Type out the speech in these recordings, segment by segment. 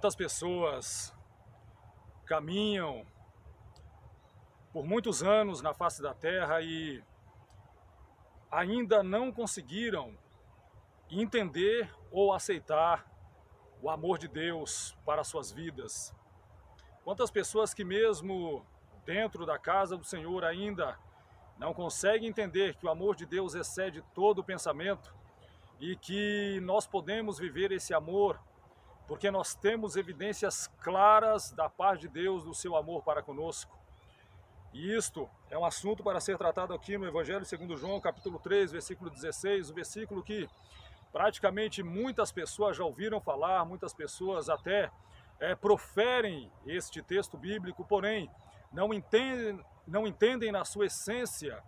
Quantas pessoas caminham por muitos anos na face da terra e ainda não conseguiram entender ou aceitar o amor de Deus para as suas vidas. Quantas pessoas que mesmo dentro da casa do Senhor ainda não conseguem entender que o amor de Deus excede todo o pensamento e que nós podemos viver esse amor porque nós temos evidências claras da parte de Deus, do seu amor para conosco. E isto é um assunto para ser tratado aqui no Evangelho segundo João, capítulo 3, versículo 16, o versículo que praticamente muitas pessoas já ouviram falar, muitas pessoas até proferem este texto bíblico, porém não entendem na sua essência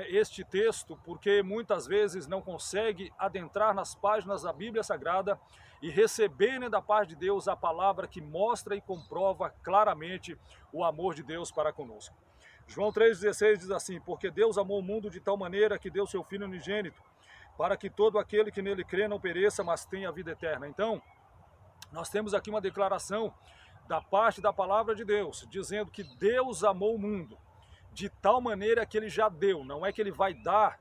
este texto, porque muitas vezes não consegue adentrar nas páginas da Bíblia Sagrada e receberem da parte de Deus a palavra que mostra e comprova claramente o amor de Deus para conosco. João 3,16 diz assim: porque Deus amou o mundo de tal maneira que deu seu Filho unigênito, para que todo aquele que nele crê não pereça, mas tenha a vida eterna. Então, nós temos aqui uma declaração da parte da palavra de Deus, dizendo que Deus amou o mundo de tal maneira que ele já deu, não é que ele vai dar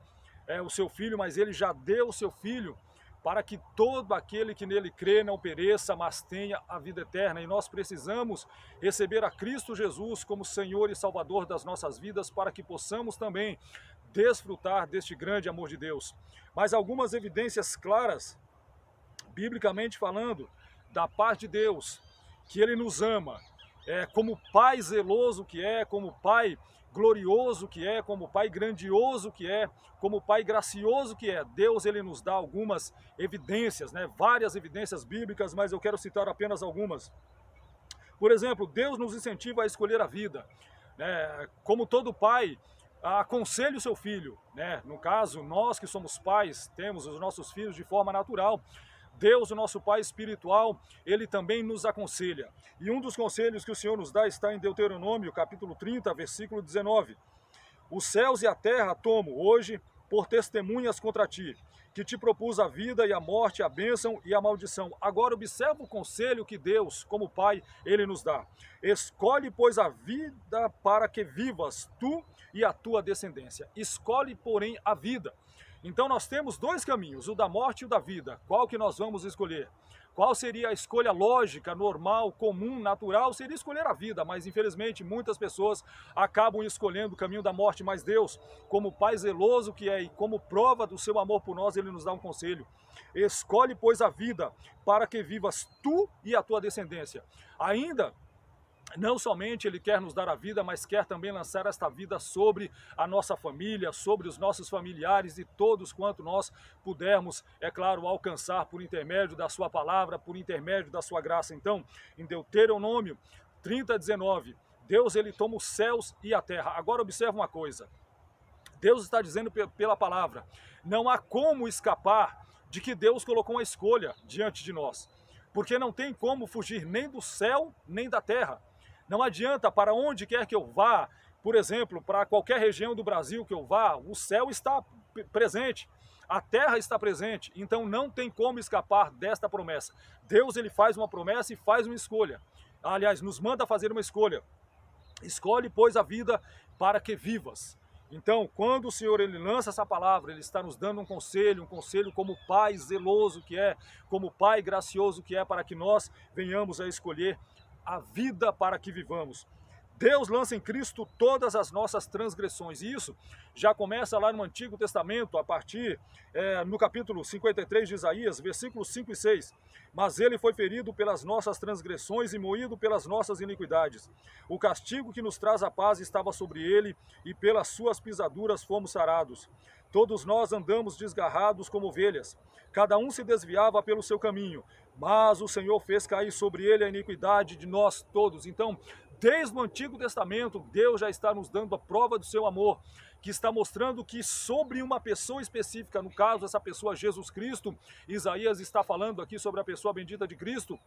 o seu Filho, mas ele já deu o seu Filho para que todo aquele que nele crê não pereça, mas tenha a vida eterna. E nós precisamos receber a Cristo Jesus como Senhor e Salvador das nossas vidas para que possamos também desfrutar deste grande amor de Deus. Mas algumas evidências claras, biblicamente falando, da parte de Deus, que ele nos ama, como Pai zeloso que é, como Pai glorioso que é, como Pai grandioso que é, como Pai gracioso que é. Deus, ele nos dá algumas evidências, várias evidências bíblicas, mas eu quero citar apenas algumas. Por exemplo, Deus nos incentiva a escolher a vida, como todo pai aconselha o seu filho, no caso, nós que somos pais, temos os nossos filhos de forma natural. Deus, o nosso Pai espiritual, ele também nos aconselha. E um dos conselhos que o Senhor nos dá está em Deuteronômio, capítulo 30, versículo 19. Os céus e a terra tomo hoje por testemunhas contra ti, que te propus a vida e a morte, a bênção e a maldição. Agora observa o conselho que Deus, como Pai, ele nos dá. Escolhe, pois, a vida para que vivas tu e a tua descendência. Escolhe, porém, a vida. Então nós temos dois caminhos, o da morte e o da vida. Qual que nós vamos escolher? Qual seria a escolha lógica, normal, comum, natural? Seria escolher a vida, mas infelizmente muitas pessoas acabam escolhendo o caminho da morte. Mas Deus, como Pai zeloso que é e como prova do seu amor por nós, ele nos dá um conselho. Escolhe, pois, a vida para que vivas tu e a tua descendência. Ainda não somente ele quer nos dar a vida, mas quer também lançar esta vida sobre a nossa família, sobre os nossos familiares e todos quanto nós pudermos, é claro, alcançar por intermédio da sua palavra, por intermédio da sua graça. Então, em Deuteronômio 30:19, Deus, ele toma os céus e a terra. Agora observa uma coisa, Deus está dizendo pela palavra, não há como escapar de que Deus colocou uma escolha diante de nós, porque não tem como fugir nem do céu, nem da terra. Não adianta, para onde quer que eu vá, por exemplo, para qualquer região do Brasil que eu vá, o céu está presente, a terra está presente, então não tem como escapar desta promessa. Deus, ele faz uma promessa e faz uma escolha. Aliás, nos manda fazer uma escolha. Escolhe, pois, a vida para que vivas. Então, quando o Senhor, ele lança essa palavra, ele está nos dando um conselho como Pai zeloso que é, como Pai gracioso que é, para que nós venhamos a escolher a vida para que vivamos. Deus lança em Cristo todas as nossas transgressões, e isso já começa lá no Antigo Testamento, a partir no capítulo 53 de Isaías, versículos 5 e 6. Mas ele foi ferido pelas nossas transgressões e moído pelas nossas iniquidades. O castigo que nos traz a paz estava sobre ele, e pelas suas pisaduras fomos sarados. Todos nós andamos desgarrados como ovelhas, cada um se desviava pelo seu caminho, mas o Senhor fez cair sobre ele a iniquidade de nós todos. Então, desde o Antigo Testamento, Deus já está nos dando a prova do seu amor, que está mostrando que sobre uma pessoa específica, no caso, essa pessoa Jesus Cristo, Isaías está falando aqui sobre a pessoa bendita de Cristo,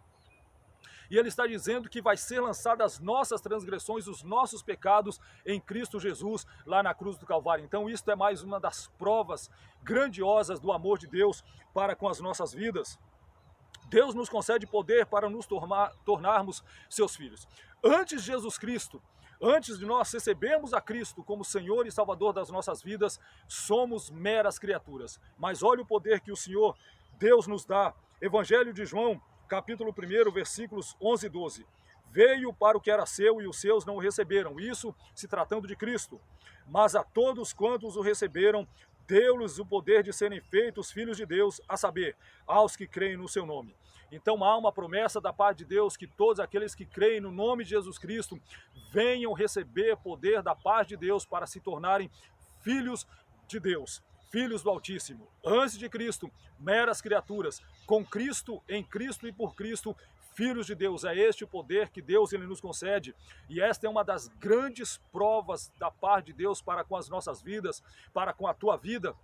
e ele está dizendo que vai ser lançadas as nossas transgressões, os nossos pecados em Cristo Jesus, lá na cruz do Calvário. Então isto é mais uma das provas grandiosas do amor de Deus para com as nossas vidas. Deus nos concede poder para nos tornarmos seus filhos. Antes de Jesus Cristo, antes de nós recebermos a Cristo como Senhor e Salvador das nossas vidas, somos meras criaturas. Mas olha o poder que o Senhor Deus nos dá. Evangelho de João, capítulo 1, versículos 11 e 12. Veio para o que era seu e os seus não o receberam, isso se tratando de Cristo. Mas a todos quantos o receberam, deu-lhes o poder de serem feitos filhos de Deus, a saber, aos que creem no seu nome. Então há uma promessa da parte de Deus que todos aqueles que creem no nome de Jesus Cristo venham receber poder da parte de Deus para se tornarem filhos de Deus, filhos do Altíssimo. Antes de Cristo, meras criaturas, com Cristo, em Cristo e por Cristo, filhos de Deus. É este o poder que Deus ele nos concede, e esta é uma das grandes provas da parte de Deus para com as nossas vidas, para com a tua vida,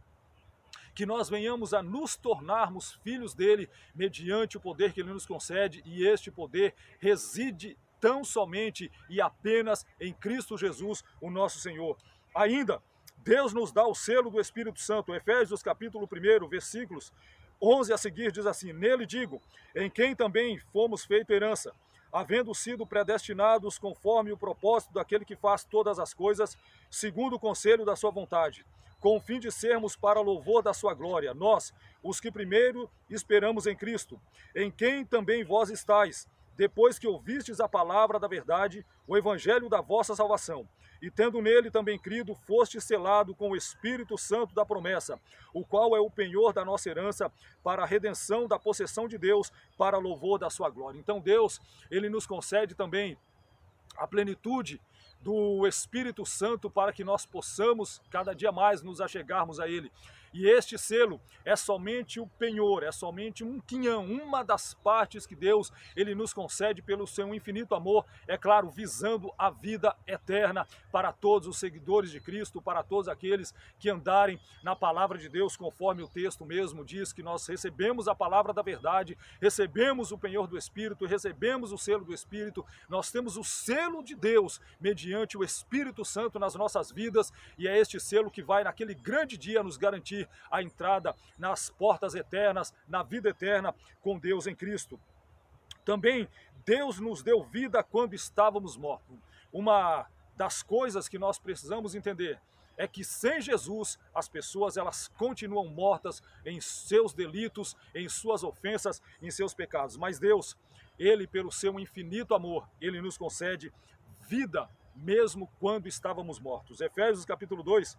que nós venhamos a nos tornarmos filhos dele mediante o poder que ele nos concede, e este poder reside tão somente e apenas em Cristo Jesus, o nosso Senhor. Ainda, Deus nos dá o selo do Espírito Santo. Efésios capítulo 1, versículos 11 a seguir diz assim: nele digo, em quem também fomos feito herança, havendo sido predestinados conforme o propósito daquele que faz todas as coisas, segundo o conselho da sua vontade, com o fim de sermos para louvor da sua glória, nós, os que primeiro esperamos em Cristo, em quem também vós estáis, depois que ouvistes a palavra da verdade, o evangelho da vossa salvação, e tendo nele também crido, foste selado com o Espírito Santo da promessa, o qual é o penhor da nossa herança, para a redenção da possessão de Deus, para louvor da sua glória. Então Deus, ele nos concede também a plenitude do Espírito Santo para que nós possamos cada dia mais nos achegarmos a ele. E este selo é somente o penhor, é somente um quinhão, uma das partes que Deus ele nos concede pelo seu infinito amor, é claro, visando a vida eterna para todos os seguidores de Cristo, para todos aqueles que andarem na palavra de Deus, conforme o texto mesmo diz que nós recebemos a palavra da verdade, recebemos o penhor do Espírito, recebemos o selo do Espírito, nós temos o selo de Deus mediante o Espírito Santo nas nossas vidas, e é este selo que vai naquele grande dia nos garantir a entrada nas portas eternas, na vida eterna com Deus em Cristo. Também Deus nos deu vida quando estávamos mortos. Uma das coisas que nós precisamos entender é que sem Jesus as pessoas elas continuam mortas em seus delitos, em suas ofensas, em seus pecados. Mas Deus, ele pelo seu infinito amor, ele nos concede vida mesmo quando estávamos mortos. Efésios capítulo 2,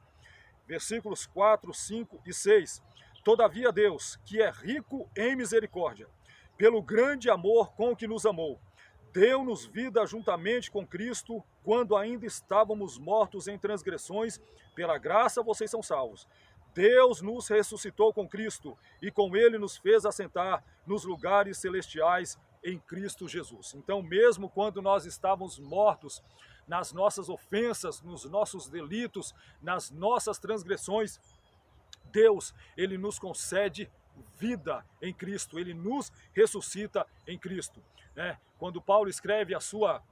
versículos 4, 5 e 6. Todavia Deus, que é rico em misericórdia, pelo grande amor com que nos amou, deu-nos vida juntamente com Cristo, quando ainda estávamos mortos em transgressões, pela graça vocês são salvos. Deus nos ressuscitou com Cristo, e com ele nos fez assentar nos lugares celestiais em Cristo Jesus. Então, mesmo quando nós estávamos mortos nas nossas ofensas, nos nossos delitos, nas nossas transgressões, Deus, ele nos concede vida em Cristo, ele nos ressuscita em Cristo. Quando Paulo escreve a sua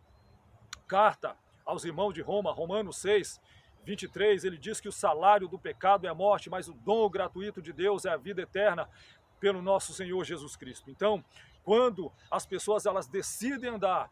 carta aos irmãos de Roma, Romanos 6, 23, ele diz que o salário do pecado é a morte, mas o dom gratuito de Deus é a vida eterna pelo nosso Senhor Jesus Cristo. Então, quando as pessoas elas decidem andar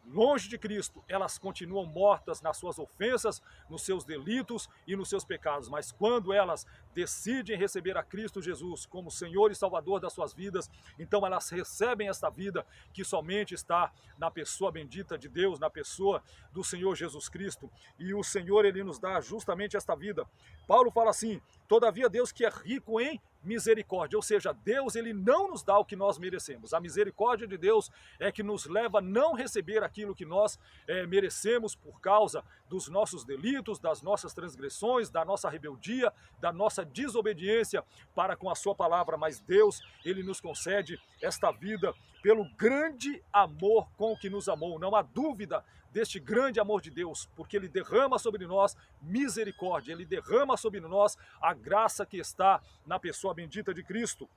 longe de Cristo, elas continuam mortas nas suas ofensas, nos seus delitos e nos seus pecados. Mas quando elas decidem receber a Cristo Jesus como Senhor e Salvador das suas vidas, então elas recebem esta vida que somente está na pessoa bendita de Deus, na pessoa do Senhor Jesus Cristo. E o Senhor, ele nos dá justamente esta vida. Paulo fala assim: todavia Deus que é rico em misericórdia, ou seja, Deus ele não nos dá o que nós merecemos. A misericórdia de Deus é que nos leva a não receber aquilo que nós merecemos por causa dos nossos delitos, das nossas transgressões, da nossa rebeldia, da nossa desobediência para com a sua palavra. Mas Deus, ele nos concede esta vida pelo grande amor com que nos amou. Não há dúvida deste grande amor de Deus, porque ele derrama sobre nós misericórdia, ele derrama sobre nós a graça que está na pessoa bendita de Cristo.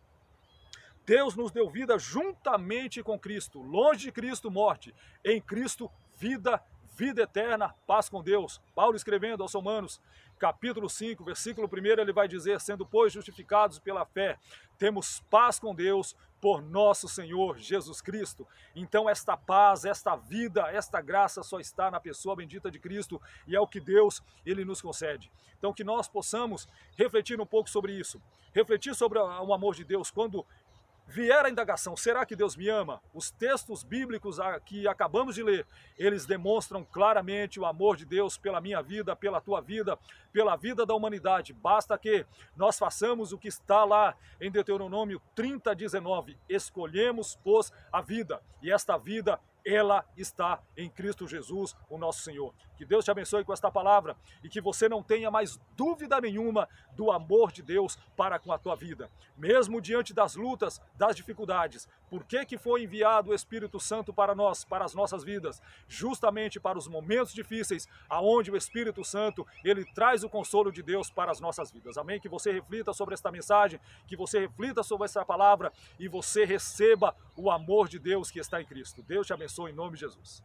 Deus nos deu vida juntamente com Cristo, longe de Cristo morte, em Cristo vida, vida eterna, paz com Deus. Paulo escrevendo aos Romanos, capítulo 5, versículo 1, ele vai dizer: sendo, pois, justificados pela fé, temos paz com Deus por nosso Senhor Jesus Cristo. Então esta paz, esta vida, esta graça só está na pessoa bendita de Cristo, e é o que Deus, ele nos concede. Então que nós possamos refletir um pouco sobre isso, refletir sobre o amor de Deus. Quando vier a indagação, será que Deus me ama? Os textos bíblicos que acabamos de ler, eles demonstram claramente o amor de Deus pela minha vida, pela tua vida, pela vida da humanidade. Basta que nós façamos o que está lá em Deuteronômio 30:19. Escolhemos, pois, a vida, e esta vida, ela está em Cristo Jesus, o nosso Senhor. Que Deus te abençoe com esta palavra e que você não tenha mais dúvida nenhuma do amor de Deus para com a tua vida. Mesmo diante das lutas, das dificuldades, por que foi enviado o Espírito Santo para nós, para as nossas vidas? Justamente para os momentos difíceis, aonde o Espírito Santo, ele traz o consolo de Deus para as nossas vidas. Amém? Que você reflita sobre esta mensagem, que você reflita sobre essa palavra e você receba o amor de Deus que está em Cristo. Deus te abençoe em nome de Jesus.